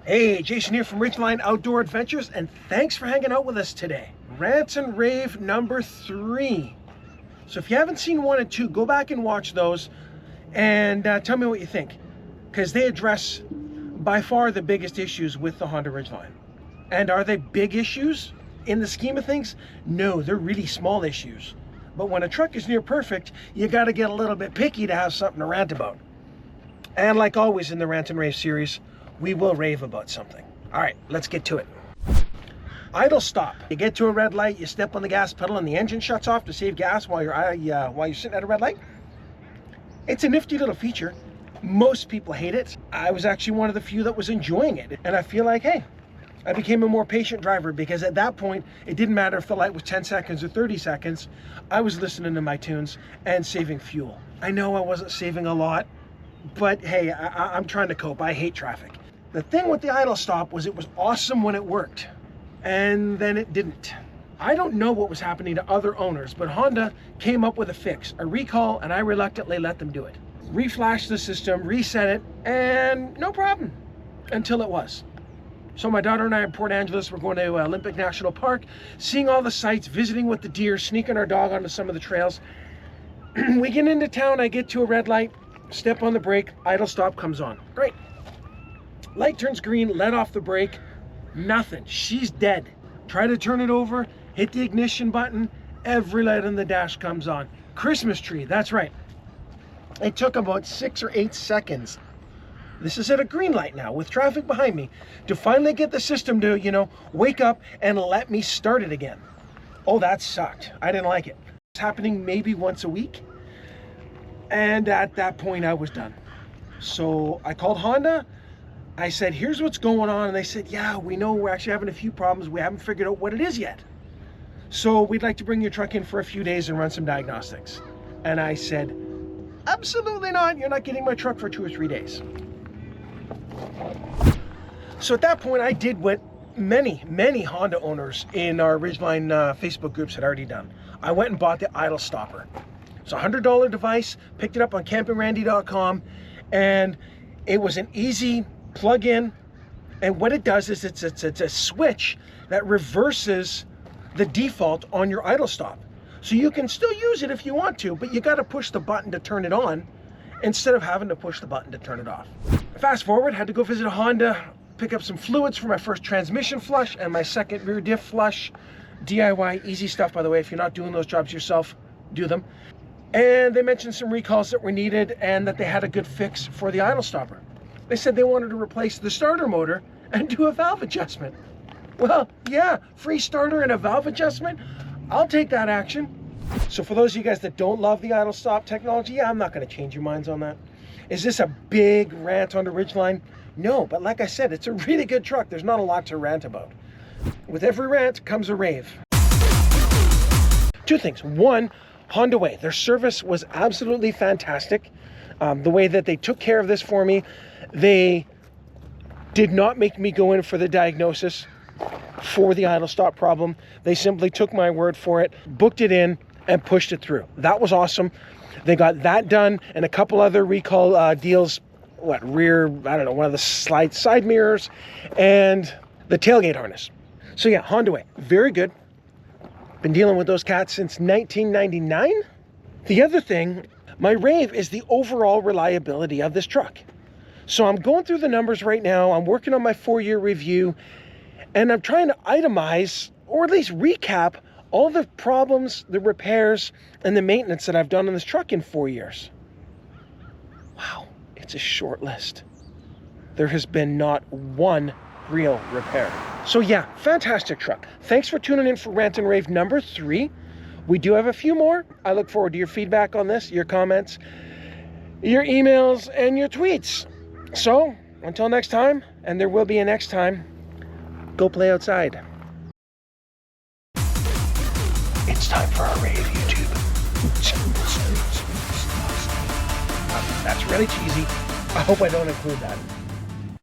Hey, Jason here from Ridgeline Outdoor Adventures, and thanks for hanging out with us today. Rant and Rave number 3. So if you haven't seen 1 and 2, go back and watch those and tell me what you think, because they address by far the biggest issues with the Honda Ridgeline. And are they big issues in the scheme of things? No, they're really small issues. But when a truck is near perfect, you got to get a little bit picky to have something to rant about. And like always in the Rant and Rave series, we will rave about something. All right, let's get to it. Idle stop. You get to a red light, you step on the gas pedal and the engine shuts off to save gas while you're sitting at a red light. It's a nifty little feature. Most people hate it. I was actually one of the few that was enjoying it. And I feel like, hey, I became a more patient driver, because at that point, it didn't matter if the light was 10 seconds or 30 seconds. I was listening to my tunes and saving fuel. I know I wasn't saving a lot, but hey, I'm trying to cope. I hate traffic. The thing with the idle stop was it was awesome when it worked, and then it didn't. I don't know what was happening to other owners, but Honda came up with a fix, a recall, and I reluctantly let them do it. Reflashed the system, reset it, and no problem, until it was. So my daughter and I in Port Angeles, we're going to Olympic National Park, seeing all the sights, visiting with the deer, sneaking our dog onto some of the trails. We get into town, I get to a red light, step on the brake, idle stop comes on. Great. Light turns green, let off the brake, nothing. She's dead. Try to turn it over, hit the ignition button, every light on the dash comes on. Christmas tree, that's right. It took about 6 or 8 seconds. This is at a green light now with traffic behind me to finally get the system to, wake up and let me start it again. Oh, that sucked. I didn't like it. It's happening maybe once a week. And at that point I was done. So I called Honda. I said, here's what's going on. And they said, yeah, we know we're actually having a few problems. We haven't figured out what it is yet. So we'd like to bring your truck in for a few days and run some diagnostics. And I said, absolutely not. You're not getting my truck for 2 or 3 days. So at that point, I did what many Honda owners in our Ridgeline Facebook groups had already done. I went and bought the idle stopper. It's a $100 device, picked it up on campingrandy.com, and it was an easy plug-in. And what it does is it's a switch that reverses the default on your idle stop. So you can still use it if you want to, but you got to push the button to turn it on instead of having to push the button to turn it off. Fast forward, had to go visit a Honda, pick up some fluids for my first transmission flush and my second rear diff flush. DIY, easy stuff, by the way. If you're not doing those jobs yourself, do them. And they mentioned some recalls that were needed and that they had a good fix for the idle stopper. They said they wanted to replace the starter motor and do a valve adjustment. Well, yeah, free starter and a valve adjustment. I'll take that action. So for those of you guys that don't love the idle stop technology, yeah, I'm not going to change your minds on that. Is this a big rant on the Ridgeline? No, but like I said, it's a really good truck. There's not a lot to rant about. With every rant comes a rave. 2 things. 1, Honda Way. Their service was absolutely fantastic. The way that they took care of this for me, they did not make me go in for the diagnosis for the idle stop problem. They simply took my word for it, booked it in, and pushed it through. That was awesome. They got that done and a couple other recall deals. Rear, I don't know, one of the side mirrors and the tailgate harness. So yeah, Honda Way, very good. Been dealing with those cats since 1999. The other thing, my rave is the overall reliability of this truck. So I'm going through the numbers right now. I'm working on my 4-year review, and I'm trying to itemize, or at least recap, all the problems, the repairs, and the maintenance that I've done on this truck in 4 years. Wow, it's a short list. There has been not one real repair. So yeah, fantastic truck. Thanks for tuning in for Rant and Rave number 3. We do have a few more. I look forward to your feedback on this, your comments, your emails, and your tweets. So, until next time, and there will be a next time, go play outside. It's time for our rave, YouTube. That's really cheesy. I hope I don't include that.